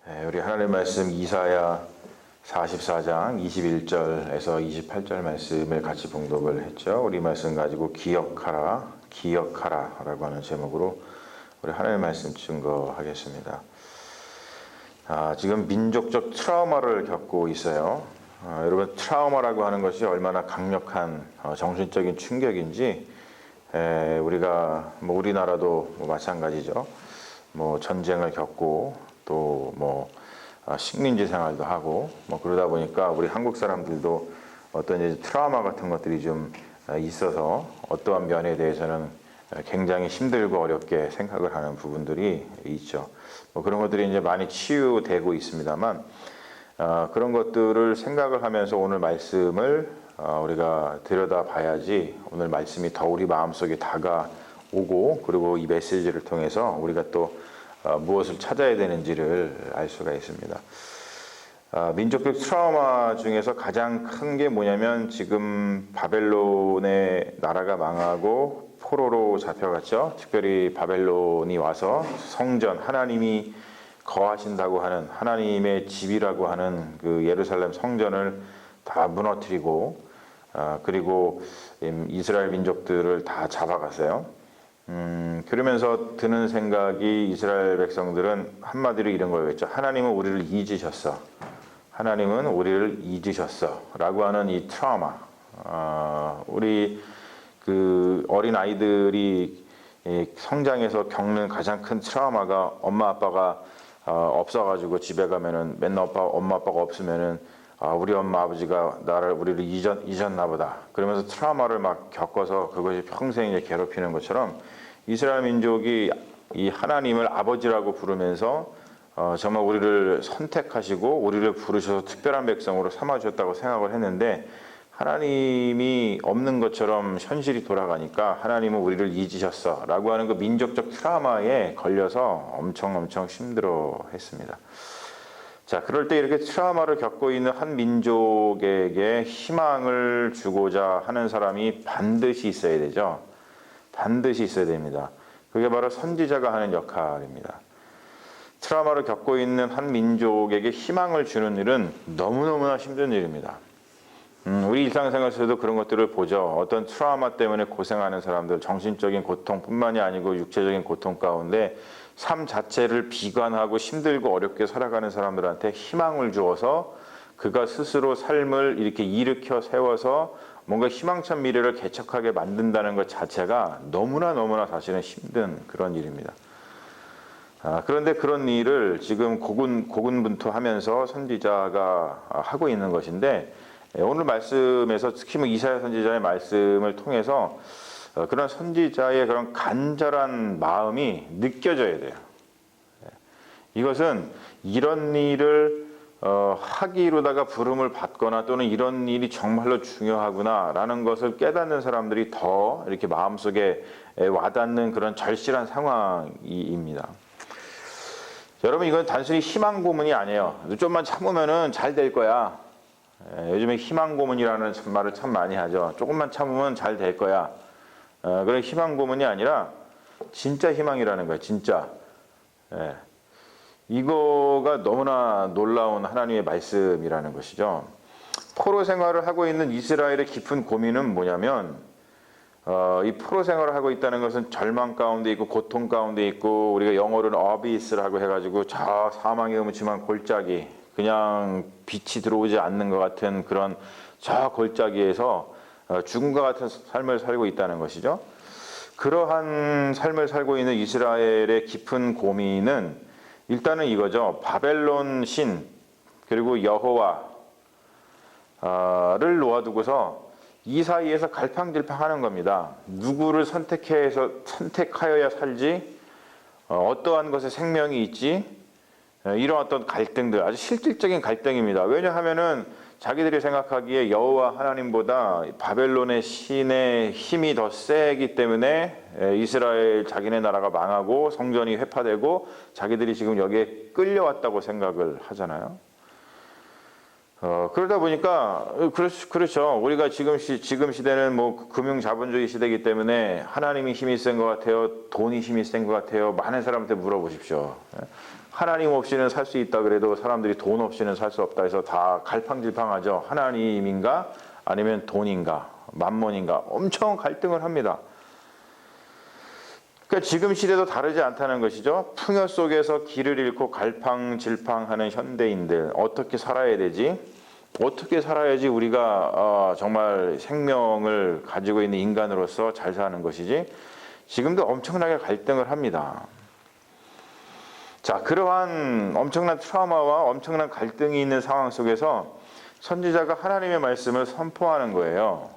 우리 하나님의 말씀 이사야 44장 21절에서 28절 말씀을 같이 봉독을 했죠. 우리 말씀 가지고 기억하라, 기억하라 라고 하는 제목으로 우리 하나님의 말씀 증거하겠습니다. 지금 민족적 트라우마를 겪고 있어요. 여러분, 트라우마라고 하는 것이 얼마나 강력한 정신적인 충격인지 우리가 우리나라도 마찬가지죠. 전쟁을 겪고 또 식민지 생활도 하고 그러다 보니까 우리 한국 사람들도 어떤 이제 트라우마 같은 것들이 좀 있어서 어떠한 면에 대해서는 굉장히 힘들고 어렵게 생각을 하는 부분들이 있죠. 그런 것들이 이제 많이 치유되고 있습니다만 그런 것들을 생각을 하면서 오늘 말씀을 우리가 들여다봐야지 오늘 말씀이 더 우리 마음속에 다가오고 그리고 이 메시지를 통해서 우리가 또 무엇을 찾아야 되는지를 알 수가 있습니다. 민족적 트라우마 중에서 가장 큰 게 뭐냐면 지금 바벨론의 나라가 망하고 포로로 잡혀갔죠. 특별히 바벨론이 와서 성전, 하나님이 거하신다고 하는 하나님의 집이라고 하는 그 예루살렘 성전을 다 무너뜨리고 그리고 이스라엘 민족들을 다 잡아갔어요. 그러면서 드는 생각이 이스라엘 백성들은 한마디로 이런 거였죠. 하나님은 우리를 잊으셨어. 하나님은 우리를 잊으셨어. 라고 하는 이 트라우마. 우리 그 어린 아이들이 성장해서 겪는 가장 큰 트라우마가 엄마 아빠가 없어가지고 집에 가면은 맨날 엄마 아빠가 없으면은 우리 엄마 아버지가 우리를 잊었나 보다. 그러면서 트라우마를 막 겪어서 그것이 평생 이제 괴롭히는 것처럼 이스라엘 민족이 이 하나님을 아버지라고 부르면서 정말 우리를 선택하시고 우리를 부르셔서 특별한 백성으로 삼아주셨다고 생각을 했는데 하나님이 없는 것처럼 현실이 돌아가니까 하나님은 우리를 잊으셨어 라고 하는 그 민족적 트라우마에 걸려서 엄청 힘들어 했습니다. 자, 그럴 때 이렇게 트라우마를 겪고 있는 한 민족에게 희망을 주고자 하는 사람이 반드시 있어야 되죠. 반드시 있어야 됩니다. 그게 바로 선지자가 하는 역할입니다. 트라우마를 겪고 있는 한 민족에게 희망을 주는 일은 너무너무나 힘든 일입니다. 우리 일상생활에서도 그런 것들을 보죠. 어떤 트라우마 때문에 고생하는 사람들, 정신적인 고통뿐만이 아니고 육체적인 고통 가운데 삶 자체를 비관하고 힘들고 어렵게 살아가는 사람들한테 희망을 주어서 그가 스스로 삶을 이렇게 일으켜 세워서 뭔가 희망찬 미래를 개척하게 만든다는 것 자체가 너무나 사실은 힘든 그런 일입니다. 그런데 그런 일을 지금 고군분투하면서 선지자가 하고 있는 것인데 오늘 말씀에서 특히 이사야 선지자의 말씀을 통해서 그런 선지자의 그런 간절한 마음이 느껴져야 돼요. 이것은 이런 일을 하기로다가 부름을 받거나 또는 이런 일이 정말로 중요하구나라는 것을 깨닫는 사람들이 더 이렇게 마음속에 와닿는 그런 절실한 상황입니다. 여러분, 이건 단순히 희망 고문이 아니에요. 좀만 참으면은 잘 될 거야. 요즘에 희망 고문이라는 말을 참 많이 하죠. 조금만 참으면 잘 될 거야. 그런 희망 고문이 아니라 진짜 희망이라는 거예요. 진짜. 이거가 너무나 놀라운 하나님의 말씀이라는 것이죠. 포로 생활을 하고 있는 이스라엘의 깊은 고민은 뭐냐면 이 포로 생활을 하고 있다는 것은 절망 가운데 있고 고통 가운데 있고 우리가 영어로는 어비스라고 해가지고 저 사망의 음침한 골짜기 그냥 빛이 들어오지 않는 것 같은 그런 저 골짜기에서 죽음과 같은 삶을 살고 있다는 것이죠. 그러한 삶을 살고 있는 이스라엘의 깊은 고민은 일단은 이거죠. 바벨론 신 그리고 여호와를 놓아두고서 이 사이에서 갈팡질팡하는 겁니다. 누구를 선택하여야 살지? 어떠한 것에 생명이 있지? 이런 어떤 갈등들, 아주 실질적인 갈등입니다. 왜냐하면은 자기들이 생각하기에 여호와 하나님보다 바벨론의 신의 힘이 더 세기 때문에 이스라엘 자기네 나라가 망하고 성전이 회파되고 자기들이 지금 여기에 끌려왔다고 생각을 하잖아요. 그러다 보니까 그렇죠. 우리가 지금 시대는 뭐 금융 자본주의 시대이기 때문에 하나님이 힘이 센 것 같아요. 돈이 힘이 센 것 같아요. 많은 사람한테 물어보십시오. 하나님 없이는 살 수 있다 그래도 사람들이 돈 없이는 살 수 없다 해서 다 갈팡질팡하죠. 하나님인가 아니면 돈인가 만몬인가 엄청 갈등을 합니다. 그러니까 지금 시대도 다르지 않다는 것이죠. 풍요 속에서 길을 잃고 갈팡질팡하는 현대인들 어떻게 살아야 되지? 어떻게 살아야지 우리가 정말 생명을 가지고 있는 인간으로서 잘 사는 것이지? 지금도 엄청나게 갈등을 합니다. 자, 그러한 엄청난 트라우마와 엄청난 갈등이 있는 상황 속에서 선지자가 하나님의 말씀을 선포하는 거예요.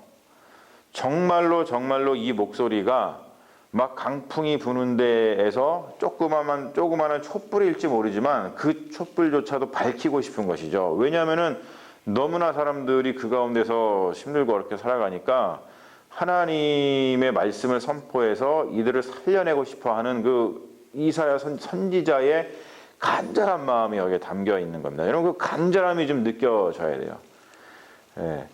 정말로 이 목소리가 막 강풍이 부는 데에서 조그마한 촛불일지 모르지만 그 촛불조차도 밝히고 싶은 것이죠. 왜냐하면은 너무나 사람들이 그 가운데서 힘들고 어렵게 살아가니까 하나님의 말씀을 선포해서 이들을 살려내고 싶어하는 그 이사야 선지자의 간절한 마음이 여기에 담겨 있는 겁니다. 여러분 그 간절함이 좀 느껴져야 돼요. 예.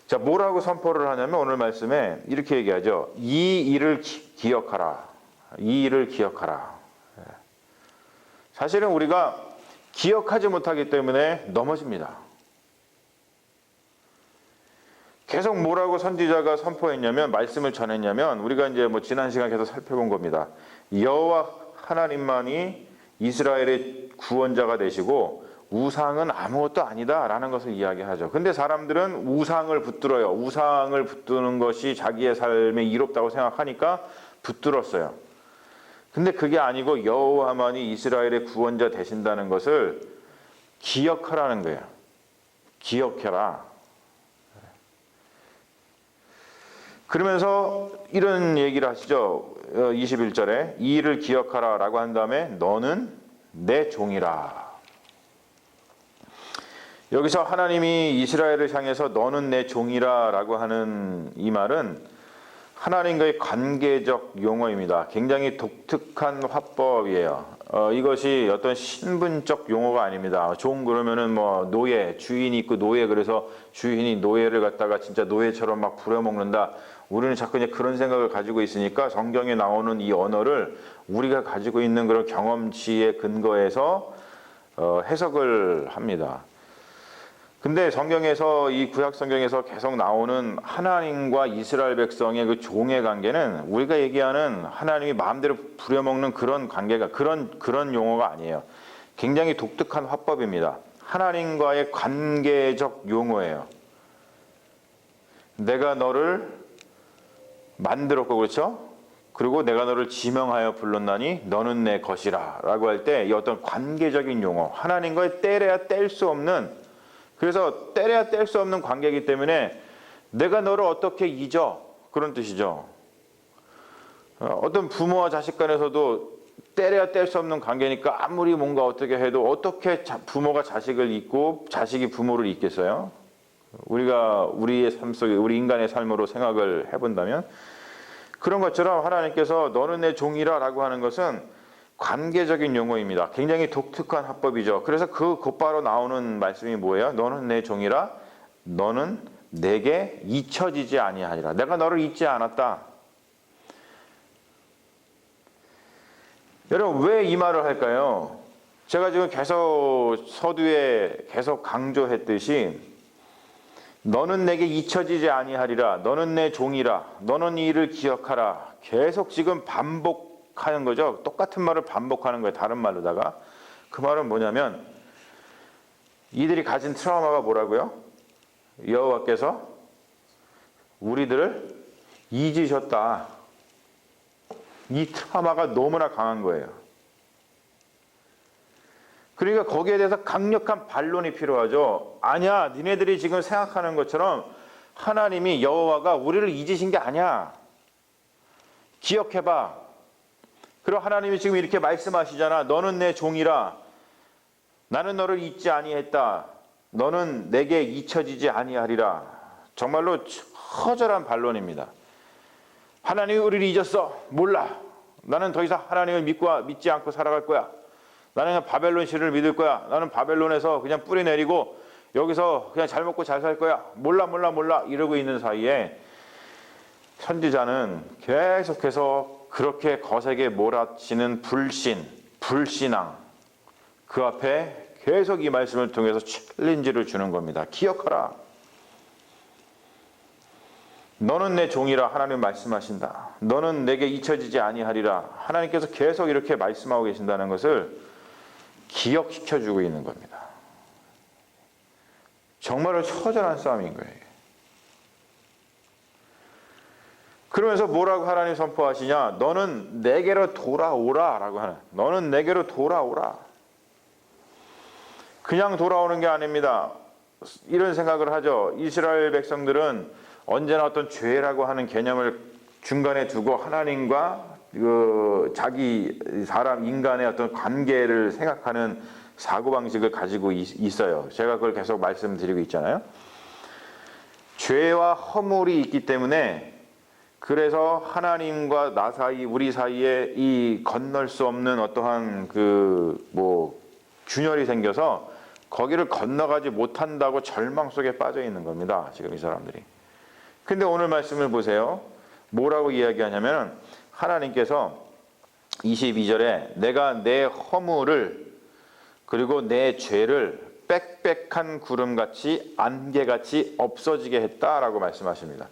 자, 뭐라고 선포를 하냐면 오늘 말씀에 이렇게 얘기하죠. 이 일을 기억하라. 이 일을 기억하라. 사실은 우리가 기억하지 못하기 때문에 넘어집니다. 계속 뭐라고 선지자가 선포했냐면 말씀을 전했냐면 우리가 이제 뭐 지난 시간 계속 살펴본 겁니다. 여호와 하나님만이 이스라엘의 구원자가 되시고 우상은 아무것도 아니다라는 것을 이야기하죠. 근데 사람들은 우상을 붙들어요. 우상을 붙드는 것이 자기의 삶에 이롭다고 생각하니까 붙들었어요. 근데 그게 아니고 여호와만이 이스라엘의 구원자 되신다는 것을 기억하라는 거예요. 기억해라. 그러면서 이런 얘기를 하시죠. 21절에 이 일을 기억하라 라고 한 다음에 너는 내 종이라. 여기서 하나님이 이스라엘을 향해서 너는 내 종이라 라고 하는 이 말은 하나님과의 관계적 용어입니다. 굉장히 독특한 화법이에요. 이것이 어떤 신분적 용어가 아닙니다. 종 그러면은 뭐 노예, 주인이 있고 노예 그래서 주인이 노예를 갖다가 진짜 노예처럼 막 부려먹는다. 우리는 자꾸 이제 그런 생각을 가지고 있으니까 성경에 나오는 이 언어를 우리가 가지고 있는 그런 경험치에 근거해서 해석을 합니다. 근데 성경에서 이 구약 성경에서 계속 나오는 하나님과 이스라엘 백성의 그 종의 관계는 우리가 얘기하는 하나님이 마음대로 부려먹는 그런 관계가 그런 용어가 아니에요. 굉장히 독특한 화법입니다. 하나님과의 관계적 용어예요. 내가 너를 만들었고 그렇죠? 그리고 내가 너를 지명하여 불렀나니 너는 내 것이라 라고 할 때 이 어떤 관계적인 용어 하나님과의 떼려야 뗄 수 없는 그래서 떼려야 뗄 수 없는 관계이기 때문에 내가 너를 어떻게 잊어? 그런 뜻이죠. 어떤 부모와 자식 간에서도 떼려야 뗄 수 없는 관계니까 아무리 뭔가 어떻게 해도 어떻게 부모가 자식을 잊고 자식이 부모를 잊겠어요? 우리가 우리의 삶 속에 우리 인간의 삶으로 생각을 해본다면 그런 것처럼 하나님께서 너는 내 종이라 라고 하는 것은 관계적인 용어입니다. 굉장히 독특한 화법이죠. 그래서 그 곧바로 나오는 말씀이 뭐예요? 너는 내 종이라 너는 내게 잊혀지지 아니하리라. 내가 너를 잊지 않았다. 여러분 왜 이 말을 할까요? 제가 지금 계속 서두에 계속 강조했듯이 너는 내게 잊혀지지 아니하리라. 너는 내 종이라. 너는 이 일을 기억하라. 계속 지금 반복하는 거죠. 똑같은 말을 반복하는 거예요. 다른 말로다가. 그 말은 뭐냐면 이들이 가진 트라우마가 뭐라고요? 여호와께서 우리들을 잊으셨다. 이 트라우마가 너무나 강한 거예요. 그러니까 거기에 대해서 강력한 반론이 필요하죠. 아니야, 니네들이 지금 생각하는 것처럼 하나님이 여호와가 우리를 잊으신 게 아니야. 기억해봐. 그리고 하나님이 지금 이렇게 말씀하시잖아. 너는 내 종이라. 나는 너를 잊지 아니했다. 너는 내게 잊혀지지 아니하리라. 정말로 처절한 반론입니다. 하나님이 우리를 잊었어. 몰라. 나는 더 이상 하나님을 믿지 않고 살아갈 거야. 나는 바벨론 신을 믿을 거야. 나는 바벨론에서 그냥 뿌리 내리고 여기서 그냥 잘 먹고 잘 살 거야. 몰라 이러고 있는 사이에 선지자는 계속해서 그렇게 거세게 몰아치는 불신앙 그 앞에 계속 이 말씀을 통해서 챌린지를 주는 겁니다. 기억하라. 너는 내 종이라 하나님 말씀하신다. 너는 내게 잊혀지지 아니하리라. 하나님께서 계속 이렇게 말씀하고 계신다는 것을 기억시켜주고 있는 겁니다. 정말로 처절한 싸움인 거예요. 그러면서 뭐라고 하나님 선포하시냐? 너는 내게로 돌아오라 라고 하는, 너는 내게로 돌아오라. 그냥 돌아오는 게 아닙니다. 이런 생각을 하죠. 이스라엘 백성들은 언제나 어떤 죄라고 하는 개념을 중간에 두고 하나님과 자기 사람 인간의 어떤 관계를 생각하는 사고방식을 가지고 있어요. 제가 그걸 계속 말씀드리고 있잖아요. 죄와 허물이 있기 때문에 그래서 하나님과 나 사이, 우리 사이에 이 건널 수 없는 어떠한 균열이 생겨서 거기를 건너가지 못한다고 절망 속에 빠져 있는 겁니다. 지금 이 사람들이. 근데 오늘 말씀을 보세요. 뭐라고 이야기하냐면 하나님께서 22절에 내가 내 허물을 그리고 내 죄를 빽빽한 구름같이 안개같이 없어지게 했다라고 말씀하십니다.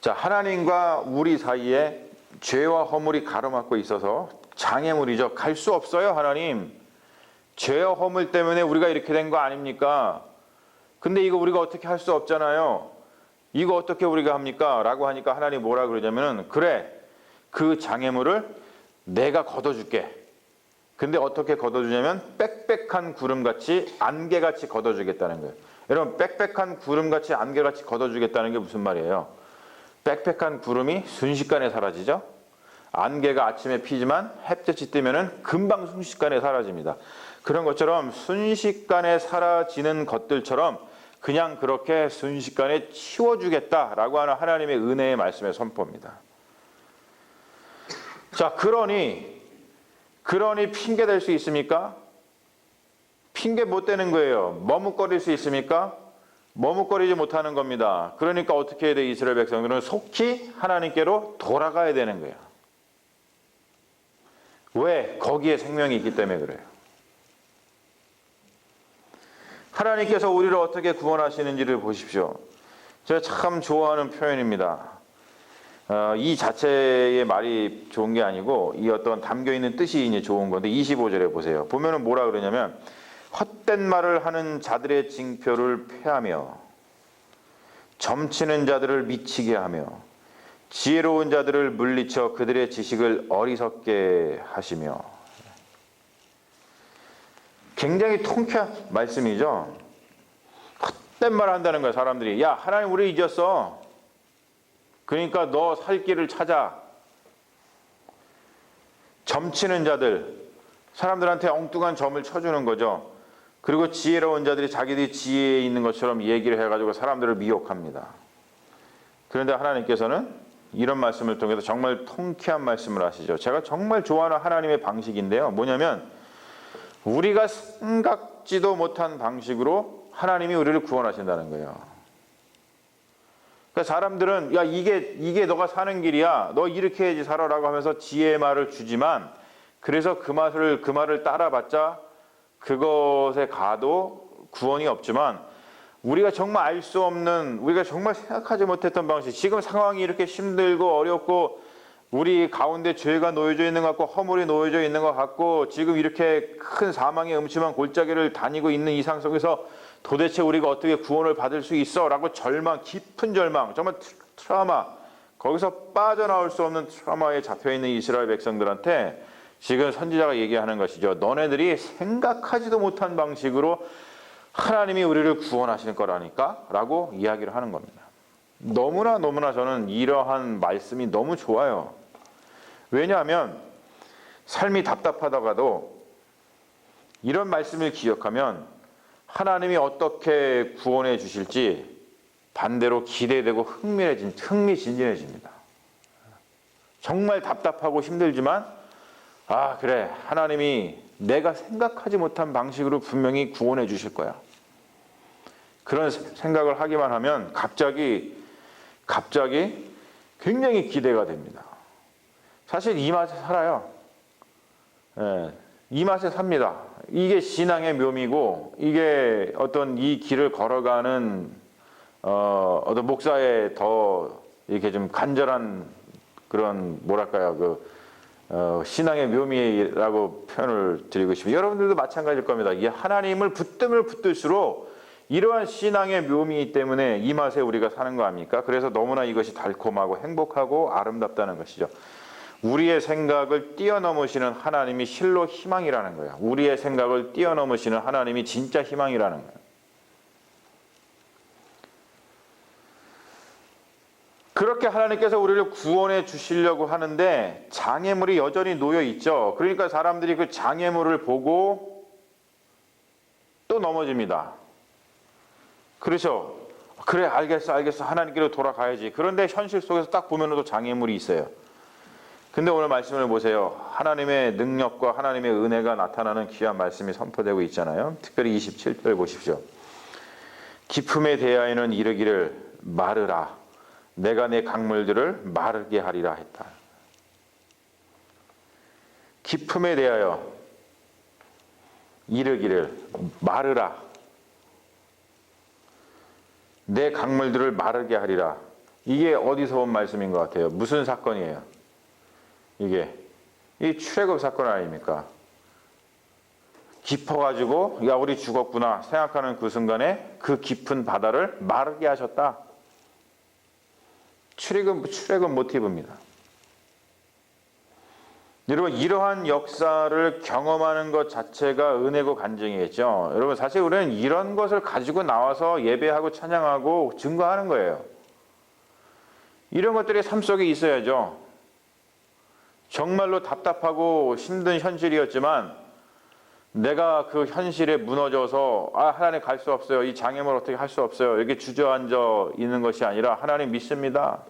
자, 하나님과 우리 사이에 죄와 허물이 가로막고 있어서 장애물이죠. 갈 수 없어요, 하나님. 죄와 허물 때문에 우리가 이렇게 된 거 아닙니까? 근데 이거 우리가 어떻게 할 수 없잖아요. 이거 어떻게 우리가 합니까? 라고 하니까 하나님 뭐라 그러냐면은 그래, 그 장애물을 내가 걷어줄게. 근데 어떻게 걷어주냐면 빽빽한 구름같이 안개같이 걷어주겠다는 거예요. 여러분, 빽빽한 구름같이 안개같이 걷어주겠다는 게 무슨 말이에요? 빽빽한 구름이 순식간에 사라지죠. 안개가 아침에 피지만 햇볕이 뜨면은 금방 순식간에 사라집니다. 그런 것처럼 순식간에 사라지는 것들처럼 그냥 그렇게 순식간에 치워주겠다라고 하는 하나님의 은혜의 말씀의 선포입니다. 자, 그러니 핑계 댈 수 있습니까? 핑계 못 대는 거예요. 머뭇거릴 수 있습니까? 머뭇거리지 못하는 겁니다. 그러니까 어떻게 해야 돼? 이스라엘 백성들은 속히 하나님께로 돌아가야 되는 거예요. 왜? 거기에 생명이 있기 때문에 그래요. 하나님께서 우리를 어떻게 구원하시는지를 보십시오. 제가 참 좋아하는 표현입니다. 이 자체의 말이 좋은 게 아니고 이 어떤 담겨있는 뜻이 이제 좋은 건데 25절에 보세요. 보면은 뭐라 그러냐면 헛된 말을 하는 자들의 징표를 폐하며 점치는 자들을 미치게 하며 지혜로운 자들을 물리쳐 그들의 지식을 어리석게 하시며. 굉장히 통쾌한 말씀이죠. 헛된 말 한다는 거야, 사람들이. 야, 하나님 우리 잊었어. 그러니까 너 살 길을 찾아. 점치는 자들, 사람들한테 엉뚱한 점을 쳐주는 거죠. 그리고 지혜로운 자들이 자기들이 지혜에 있는 것처럼 얘기를 해가지고 사람들을 미혹합니다. 그런데 하나님께서는 이런 말씀을 통해서 정말 통쾌한 말씀을 하시죠. 제가 정말 좋아하는 하나님의 방식인데요. 뭐냐면 우리가 생각지도 못한 방식으로 하나님이 우리를 구원하신다는 거예요. 그러니까 사람들은 야, 이게 너가 사는 길이야. 너 이렇게 해야지 살아라고 하면서 지혜의 말을 주지만 그래서 그 말을 따라봤자 그것에 가도 구원이 없지만 우리가 정말 알 수 없는, 우리가 정말 생각하지 못했던 방식, 지금 상황이 이렇게 힘들고 어렵고 우리 가운데 죄가 놓여져 있는 것 같고 허물이 놓여져 있는 것 같고 지금 이렇게 큰 사망의 음침한 골짜기를 다니고 있는 이 상황 속에서 도대체 우리가 어떻게 구원을 받을 수 있어? 라고 절망, 깊은 절망, 정말 트라우마, 거기서 빠져나올 수 없는 트라우마에 잡혀있는 이스라엘 백성들한테 지금 선지자가 얘기하는 것이죠. 너네들이 생각하지도 못한 방식으로 하나님이 우리를 구원하실 거라니까? 라고 이야기를 하는 겁니다. 너무나 저는 이러한 말씀이 너무 좋아요. 왜냐하면 삶이 답답하다가도 이런 말씀을 기억하면 하나님이 어떻게 구원해 주실지 반대로 기대되고 흥미진진해집니다. 정말 답답하고 힘들지만 아, 그래, 하나님이 내가 생각하지 못한 방식으로 분명히 구원해 주실 거야. 그런 생각을 하기만 하면 갑자기 굉장히 기대가 됩니다. 사실 이 맛에 살아요. 예, 이 맛에 삽니다. 이게 신앙의 묘미고, 이게 어떤 이 길을 걸어가는 어떤 목사의 더 이렇게 좀 간절한 그런 뭐랄까요, 신앙의 묘미라고 표현을 드리고 싶어요. 여러분들도 마찬가지일 겁니다. 이 하나님을 붙들면 붙들수록 이러한 신앙의 묘미 때문에 이 맛에 우리가 사는 거 아닙니까? 그래서 너무나 이것이 달콤하고 행복하고 아름답다는 것이죠. 우리의 생각을 뛰어넘으시는 하나님이 실로 희망이라는 거예요. 우리의 생각을 뛰어넘으시는 하나님이 진짜 희망이라는 거예요. 그렇게 하나님께서 우리를 구원해 주시려고 하는데 장애물이 여전히 놓여 있죠. 그러니까 사람들이 그 장애물을 보고 또 넘어집니다. 그렇죠. 그래, 알겠어. 하나님께로 돌아가야지. 그런데 현실 속에서 딱 보면 또 장애물이 있어요. 근데 오늘 말씀을 보세요. 하나님의 능력과 하나님의 은혜가 나타나는 귀한 말씀이 선포되고 있잖아요. 특별히 27절 보십시오. 기품에 대하여는 이르기를 마르라. 내가 내 강물들을 마르게 하리라 했다. 기품에 대하여 이르기를 마르라. 내 강물들을 마르게 하리라. 이게 어디서 온 말씀인 것 같아요? 무슨 사건이에요? 이 출애굽 사건 아닙니까? 깊어가지고 야 우리 죽었구나 생각하는 그 순간에 그 깊은 바다를 마르게 하셨다. 출애굽 모티브입니다. 여러분 이러한 역사를 경험하는 것 자체가 은혜고 간증이겠죠. 여러분 사실 우리는 이런 것을 가지고 나와서 예배하고 찬양하고 증거하는 거예요. 이런 것들이 삶 속에 있어야죠. 정말로 답답하고 힘든 현실이었지만 내가 그 현실에 무너져서 하나님 갈 수 없어요. 이 장애물 어떻게 할 수 없어요. 이렇게 주저앉아 있는 것이 아니라 하나님 믿습니다.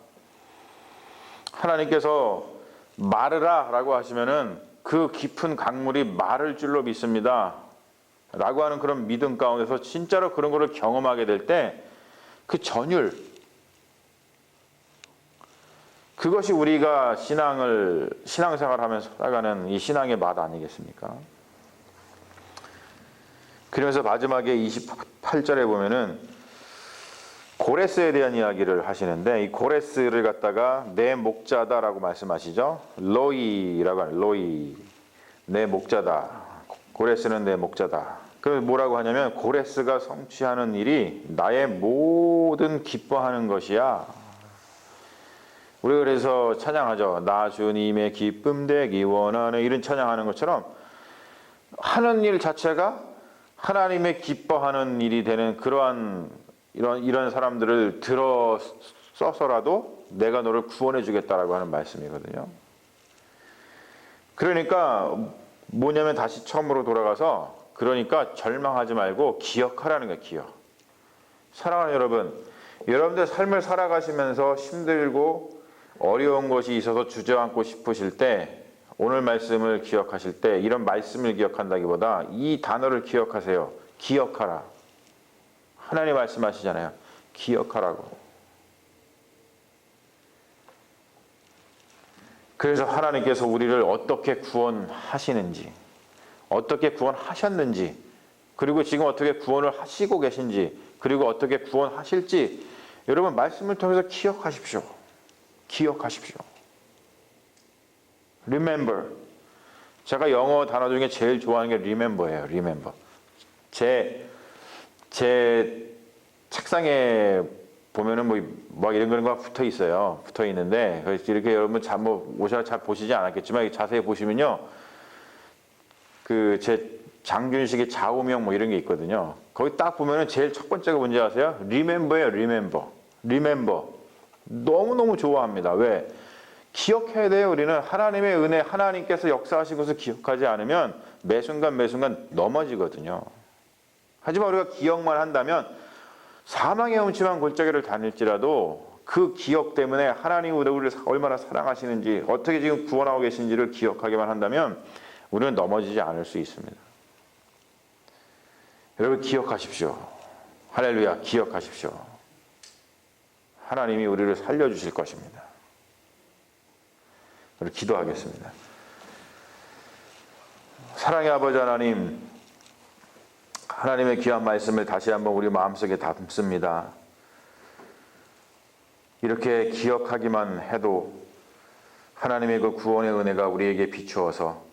하나님께서 마르라 라고 하시면은 그 깊은 강물이 마를 줄로 믿습니다. 라고 하는 그런 믿음 가운데서 진짜로 그런 거를 경험하게 될 때 그 전율, 그것이 우리가 신앙생활 하면서 살아가는 이 신앙의 맛 아니겠습니까? 그러면서 마지막에 28절에 보면은 고레스에 대한 이야기를 하시는데 이 고레스를 갖다가 내 목자다라고 말씀하시죠. 로이라고 하는 로이, 내 목자다. 고레스는 내 목자다. 그 뭐라고 하냐면 고레스가 성취하는 일이 나의 모든 기뻐하는 것이야. 우리 그래서 찬양하죠. 나 주님의 기쁨 되기 원하는 이런 찬양하는 것처럼 하는 일 자체가 하나님의 기뻐하는 일이 되는 그러한 이런 사람들을 들어 써서라도 내가 너를 구원해 주겠다라고 하는 말씀이거든요. 그러니까 뭐냐면 다시 처음으로 돌아가서 그러니까 절망하지 말고 기억하라는 거예요. 기억. 사랑하는 여러분, 여러분들 삶을 살아가시면서 힘들고 어려운 것이 있어서 주저앉고 싶으실 때 오늘 말씀을 기억하실 때 이런 말씀을 기억한다기보다 이 단어를 기억하세요. 기억하라. 하나님 말씀하시잖아요. 기억하라고. 그래서 하나님께서 우리를 어떻게 구원하시는지, 어떻게 구원하셨는지, 그리고 지금 어떻게 구원을 하시고 계신지, 그리고 어떻게 구원하실지 여러분 말씀을 통해서 기억하십시오. 기억하십시오. Remember. 제가 영어 단어 중에 제일 좋아하는 게 remember예요. remember. 제 책상에 보면은 뭐 이런 거가 붙어 있어요. 붙어 있는데 이렇게 여러분 오셔서 잘 보시지 않았겠지만 자세히 보시면요, 그 제 장준식의 좌우명 뭐 이런 게 있거든요. 거기 딱 보면은 제일 첫 번째가 뭔지 아세요? Remember예요. Remember. Remember. 너무너무 좋아합니다. 왜? 기억해야 돼요. 우리는 하나님의 은혜, 하나님께서 역사하신 것을 기억하지 않으면 매 순간 넘어지거든요. 하지만 우리가 기억만 한다면 사망의 음침한 골짜기를 다닐지라도 그 기억 때문에 하나님이 우리를 얼마나 사랑하시는지, 어떻게 지금 구원하고 계신지를 기억하기만 한다면 우리는 넘어지지 않을 수 있습니다. 여러분 기억하십시오. 할렐루야, 기억하십시오. 하나님이 우리를 살려주실 것입니다. 우리 기도하겠습니다. 사랑의 아버지 하나님, 하나님의 귀한 말씀을 다시 한번 우리 마음속에 담습니다. 이렇게 기억하기만 해도 하나님의 그 구원의 은혜가 우리에게 비추어서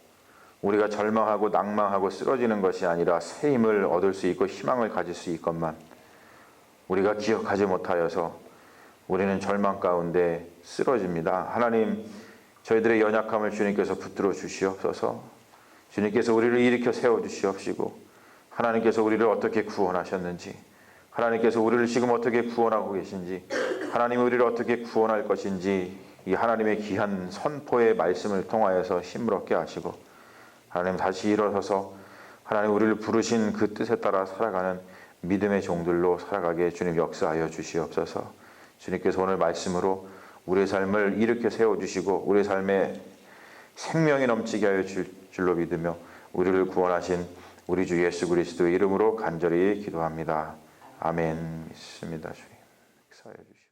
우리가 절망하고 낭망하고 쓰러지는 것이 아니라 새 힘을 얻을 수 있고 희망을 가질 수 있건만, 우리가 기억하지 못하여서 우리는 절망 가운데 쓰러집니다. 하나님, 저희들의 연약함을 주님께서 붙들어 주시옵소서. 주님께서 우리를 일으켜 세워 주시옵시고, 하나님께서 우리를 어떻게 구원하셨는지, 하나님께서 우리를 지금 어떻게 구원하고 계신지, 하나님이 우리를 어떻게 구원할 것인지 이 하나님의 귀한 선포의 말씀을 통하여서 힘을 얻게 하시고, 하나님 다시 일어서서 하나님 우리를 부르신 그 뜻에 따라 살아가는 믿음의 종들로 살아가게 주님 역사하여 주시옵소서. 주님께서 오늘 말씀으로 우리의 삶을 일으켜 세워주시고 우리의 삶에 생명이 넘치게 하여 줄 줄로 믿으며 우리를 구원하신 우리 주 예수 그리스도의 이름으로 간절히 기도합니다. 아멘. 믿습니다. 주님 역사하여 주시옵소서.